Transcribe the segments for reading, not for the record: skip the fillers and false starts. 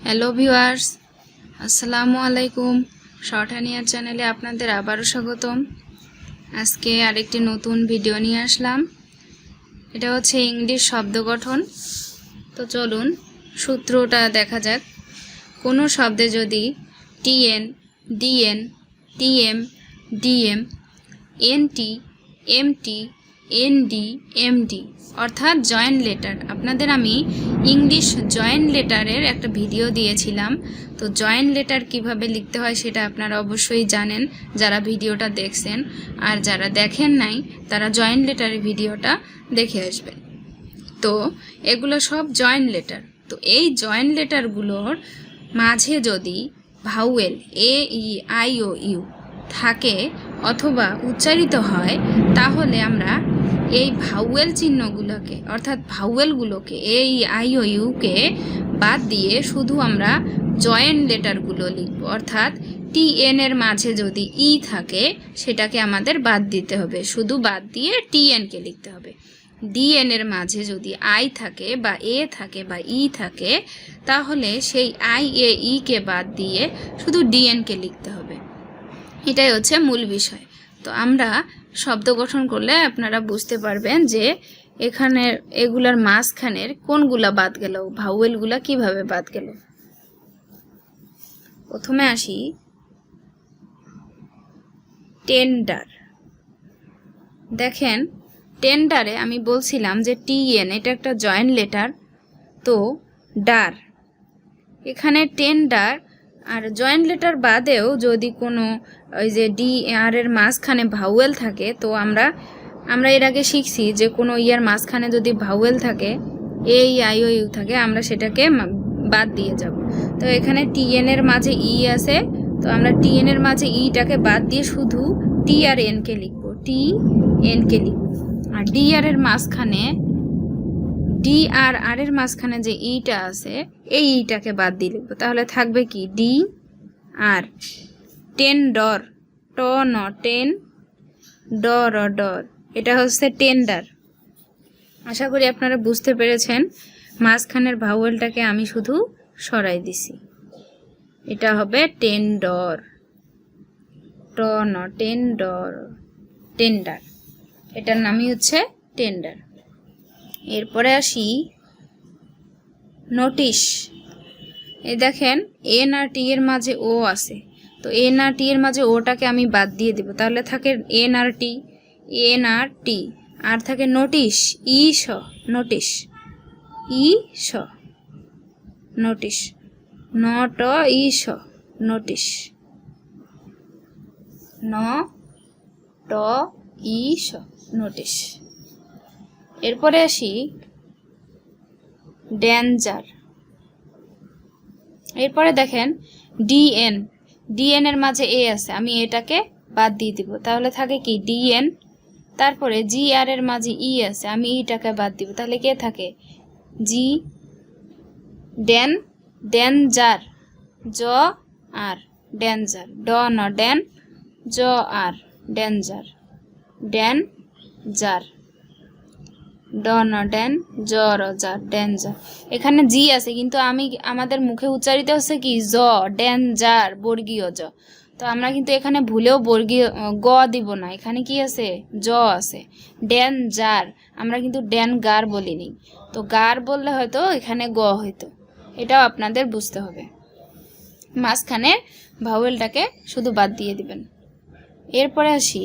Hello viewers, আসসালামু আলাইকুম। Shorthand চ্যানেলে আপনাদের আবারও স্বাগতম। আজকে আরেকটি নতুন ভিডিও নিয়ে আসলাম। এটা হচ্ছে ইংলিশ শব্দ গঠন। তো চলুন সূত্রটা দেখা যাক। কোনো শব্দে যদি TN, DN, TM, DM, NT, MT, ND, MD অর্থাৎ জয়েন্ট লেটার, আপনাদের আমি ইংলিশ জয়েন্ট লেটারের একটা ভিডিও দিয়েছিলাম। তো জয়েন্ট লেটার কিভাবে লিখতে হয় সেটা আপনারা অবশ্যই জানেন যারা ভিডিওটা দেখছেন, আর যারা দেখেন নাই তারা জয়েন্ট লেটারের ভিডিওটা দেখে আসবেন। তো এগুলো সব জয়েন্ট লেটার। তো এই জয়েন্ট লেটারগুলোর মাঝে যদি ভাউয়েল এ ই আই ও ইউ থাকে অথবা উচ্চারিত হয়, তাহলে আমরা এই ভাউয়েল চিহ্নগুলোকে অর্থাৎ ভাউয়েলগুলোকে এ ই আই ও ইউকে বাদ দিয়ে শুধু আমরা জয়েন্ট লেটারগুলো লিখব। অর্থাৎ টিএন এর মাঝে যদি ই থাকে সেটাকে আমাদের বাদ দিতে হবে, শুধু বাদ দিয়ে টিএনকে লিখতে হবে। ডিএন এর মাঝে যদি আই থাকে বা এ থাকে বা ই থাকে, তাহলে সেই আই এ ই কে বাদ দিয়ে শুধু ডিএনকে লিখতে হবে। এটাই হচ্ছে মূল বিষয়। তো আমরা শব্দ গঠন করলে আপনারা বুঝতে পারবেন যে এখানে এগুলার মাঝখানের কোনগুলা বাদ গেল, ভাউয়েলগুলা কিভাবে বাদ গেল। প্রথমে আসি টেন্ডার। দেখেন টেন্ডারে আমি বলছিলাম যে টিএন এটা একটা জয়েন্ট লেটার। তো ডার, এখানে টেন্ডার আর জয়েন্ট লেটার বাদেও যদি কোনো ওই যে ডি আর এর মাঝখানে ভাউয়েল থাকে, তো আমরা এর আগে শিখছি যে কোনো ইয়ার মাঝখানে যদি ভাউয়েল থাকে, এ ই আই ও ইউ থাকে, আমরা সেটাকে বাদ দিয়ে যাব। তো এখানে টিএন এর মাঝে ই আছে, তো আমরা টিএন এর মাঝে ইটাকে বাদ দিয়ে শুধু টি আর এনকে লিখব, টি এনকে লিখব। আর ডি আর এর মাঝখানে ডি আর আর এর মাঝখানে যে ইটা আছে এই ইটাকে বাদ দিয়ে লিখবো, তাহলে থাকবে কি ডি আর। টেন্ডর, ট ন টেন, ডর ডর, এটা হচ্ছে টেন্ডার। আশা করি আপনারা বুঝতে পেরেছেন। মাঝখানের ভাউয়েলটাকে আমি শুধু সরাই দিছি, এটা হবে টেন্ডর, ট ন টেন্ডর, টেন্ডার, এটার নামই হচ্ছে টেন্ডার। এরপরে আসি নোটিশ। এই দেখেন এন আর টি এর মাঝে ও আছে, তো এন আর টি এর মাঝে ওটাকে আমি বাদ দিয়ে দিব, তাহলে থাকে এন আর টি, এন আর টি। আর থাকে নোটিশ, ই স, নোটিশ, ই স, নোটিশ, ন ট ই স, নোটিশ, ন ট ই স, নোটিশ। এরপরে আসি ডেঞ্জার। এরপরে দেখেন ডিএন, ডিএন এর মাঝে এ আছে, আমি এটাকে বাদ দিয়ে দিব, তাহলে থাকে কি ডিএন। তারপরে জি আর এর মাঝে ই আছে, আমি ইটাকে বাদ দিব, তাহলে কে থাকে জি। ডেন, ডেঞ্জার, জ আর, ডেঞ্জার, ড ন ডেন, জ আর, ডেঞ্জার, ডেন জার, ড ন ডেন, জ র জার, ডেঞ্জার। এখানে জি আছে কিন্তু আমাদের মুখে উচ্চারিত হচ্ছে কি জ, ডেঞ্জার, বর্গীয় জ। তো আমরা কিন্তু এখানে ভুলেও বর্গীয় গ দিব না, এখানে কি আছে জ আছে। ডেঞ্জার, আমরা কিন্তু ডেন গার বলিনি, তো গার বললে হয়তো এখানে গ হইতো, এটাও আপনাদের বুঝতে হবে। মাঝখানে ভাওয়েলটাকে শুধু বাদ দিয়ে দিবেন। এরপরে আসি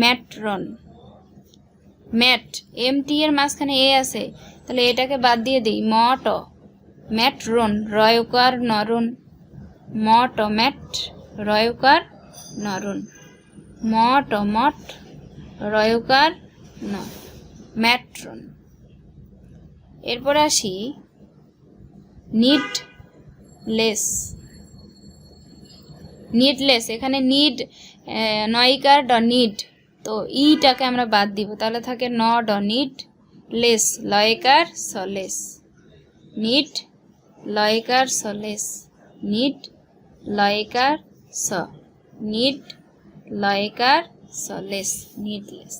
ম্যাট্রন। ম্যাট, এমটি এর মাঝখানে এ আছে, তাহলে এটাকে বাদ দিয়ে দিই, ম ট, ম্যাট্রন, রয়কার নরুন, ম ট ম্যাট, রয়কার নরুন, ম ট মট, রয়কার ন, ম্যাট্রন। এরপরে আসি নিডলেস। নিডলেস, এখানে নিড নয়িকার ড নিড, তো ইটাকে আমরা বাদ দিব, তাহলে থাকে ন ড নিড লেস, লয়কার সলেস, নিড লয়কার সলেস, নিড লয়কার স, নিড লয়কার সলেস, নিডলেস।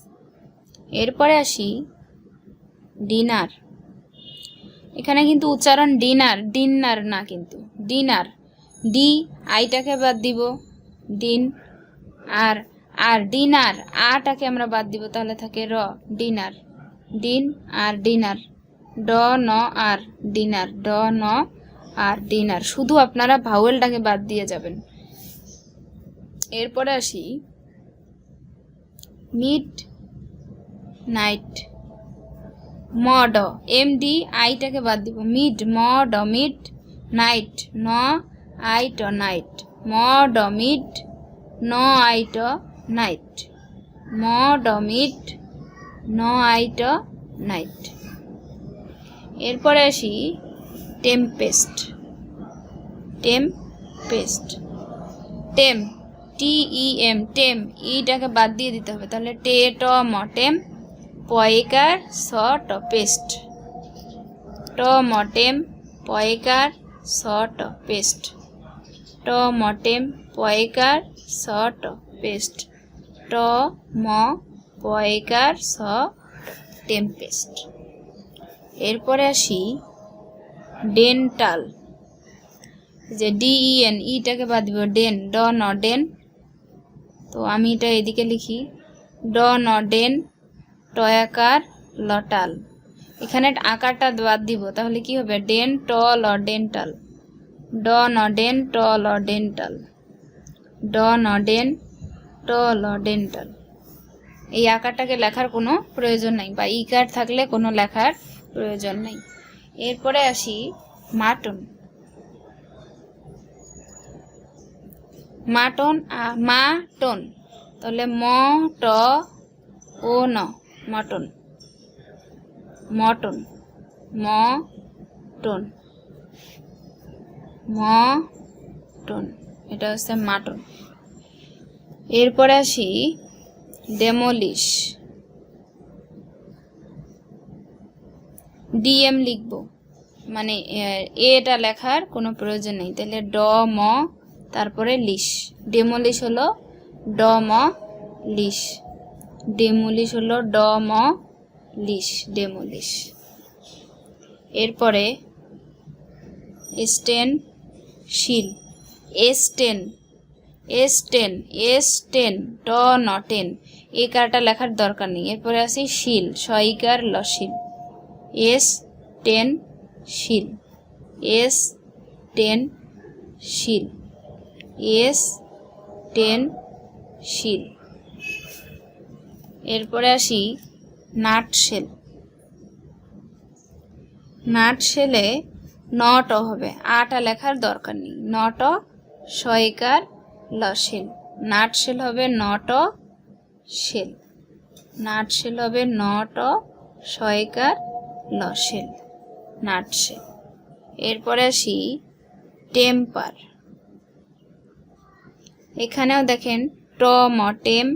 এরপরে আসি ডিনার। এখানে কিন্তু উচ্চারণ ডিনার, ডিনার না, কিন্তু ডিনার। ডি আইটাকে বাদ দিব, দিন। আর আর ডিনার আটাকে আমরা বাদ দিব, তাহলে থাকে র, ডিনার। দিন আর ডিনার, ড ন আর ডিনার, ড ন আর ডিনার। শুধু আপনারা ভাওয়েলটাকে বাদ দিয়ে যাবেন। এরপরে আসি মিড নাইট, মড, এম ডি আইটাকে বাদ দিব, মিড, মড, মিড নাইট, ন আইট নাইট, মড মিড ন আইট নাইট, মড মিড ন আইট নাইট। এরপরে আসি টেম্পেস্ট, টেম্পেস্ট, টেম, টি ই এম, টেম, ইটাকে বাদ দিয়ে দিতে হবে, তাহলে টে ট ম, টেম, পয়কার স ট, পেস্ট, ট ম টেম, পয়কার স ট, পেস্ট, ট ম টেম, পয়কার স ট, পেস্ট, ট ম পয়কার স, টেম্পেস্ট। এরপরে আসি ডেন্টাল, যে ডিইএন, ইটাকে বাদ দিব, ডেন, ড ন ডেন, তো আমি এটা এদিকে লিখি, ড ন ডেন, টয়াকার লটাল, এখানে আকারটা বাদ দিব, তাহলে কি হবে, ডেন ট ল, ডেন্টাল, ড ন ডেন ট ল, ডেন্টাল, ড ন ডেন ট ল, ডেন্টাল। এই আকারটাকে লেখার কোনো প্রয়োজন নাই, বা ইকার থাকলে কোনো লেখার প্রয়োজন নাই। এরপরে আসি মাটন, মাটন, মাটন, তাহলে ম ট ও ন, মটন, মটন, মটন, মটন, এটা হচ্ছে মাটন। এরপরে আসি ডেমোলিশ, ডিএম লিখবো, মানে এটা লেখার কোনো প্রয়োজন নেই, তাহলে ড ম তারপরে লিশ, ডেমোলিশ হলো ড ম লিশ, ডেমোলিশ হলো ড ম লিশ, ডেমোলিশ। এরপরে স্টেন শিল, এসটেন, এসটেন, এসটেন, ট ন টেন, এই কারটা লেখার দরকার নেই। এরপরে আসি শিল, সইকার লশিল, এস টেন শিল, এস টেন শিল, এস টেন শিল। এরপরে আসি নাটশেল, নাটশেলে নট হবে, আটা লেখার দরকার নেই, নট সয়কার লশেল, নাটশেল হবে নট শেল, নাটশেল হবে নট সয়কার লশেল, নাটশেল। এরপরে আসি টেম্পার, এখানেও দেখেন ট ম টেম,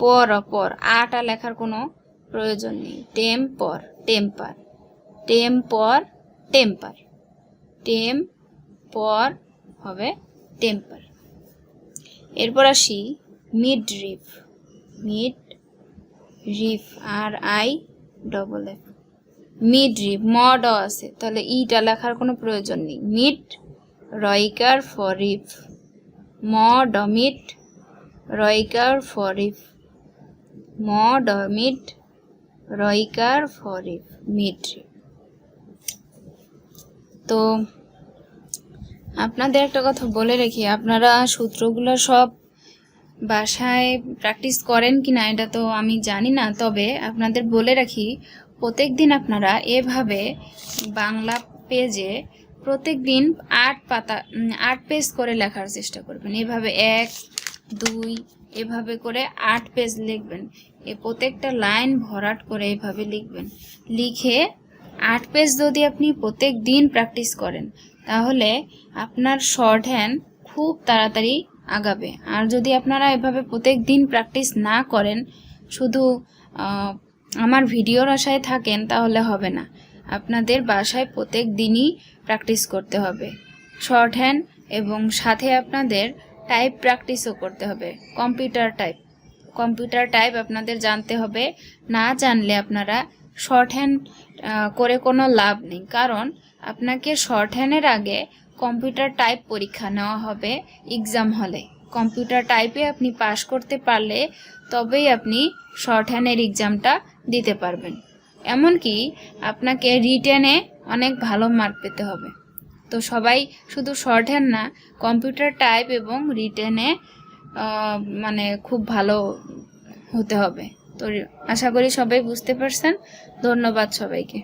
পর পর, আটা লেখার কোনো প্রয়োজন নেই, টেম্পর, টেম্পার, টেম্পর, টেম্পার, টেম পর হবে টেম্পার। এরপর আসি midriff, midriff, R I double F, midriff, মড আছে, তাহলে ইটা লেখার কোনো প্রয়োজন নেই, মিড রয়কার ফর রিফ, মড মিড রয়কার ফর রিফ, মড মিড রয়কার ফর রিফ, মিড রিফ। তো আপনাদের একটা কথা বলে রাখি, আপনারা সূত্রগুলো সব বাসায় প্র্যাকটিস করেন কি না এটা তো আমি জানি না, তবে আপনাদের বলে রাখি প্রত্যেক দিন আপনারা এভাবে বাংলা পেজে প্রত্যেক দিন 8 পেজ করে লেখার চেষ্টা করবেন, এভাবে 1 2 এভাবে করে 8 পেজ লিখবেন, প্রত্যেকটা লাইন ভরাট করে এভাবে লিখবেন, লিখে 8 পেজ যদি আপনি প্রত্যেক দিন প্র্যাকটিস করেন তাহলে আপনার শর্ট হ্যান্ড খুব তাড়াতাড়ি আগাবে। আর যদি আপনারা এভাবে প্রত্যেক দিন প্র্যাকটিস না করেন, শুধু আমার ভিডিওর আশায় থাকেন, তাহলে হবে না, আপনাদের বাসায় প্রত্যেক দিনই প্র্যাকটিস করতে হবে শর্ট হ্যান্ড, এবং সাথে আপনাদের টাইপ প্র্যাকটিসও করতে হবে, কম্পিউটার টাইপ আপনাদের জানতে হবে, না জানলে আপনারা শর্ট হ্যান্ড করে কোনো লাভ নেই, কারণ আপনাকে শর্ট হ্যান্ডের আগে কম্পিউটার টাইপ পরীক্ষা নেওয়া হবে এক্সাম হলে। কম্পিউটার টাইপে আপনি পাশ করতে পারলে তবেই আপনি শর্ট হ্যান্ডের এক্সামটা দিতে পারবেন। এমনকি আপনাকে রিটেনে অনেক ভালো মার্ক পেতে হবে। তো সবাই শুধু শর্ট হ্যান্ড না, কম্পিউটার টাইপ এবং রিটেনে মানে খুব ভালো হতে হবে। তো আশা করি সবাই বুঝতে পারছেন। ধন্যবাদ সবাইকে।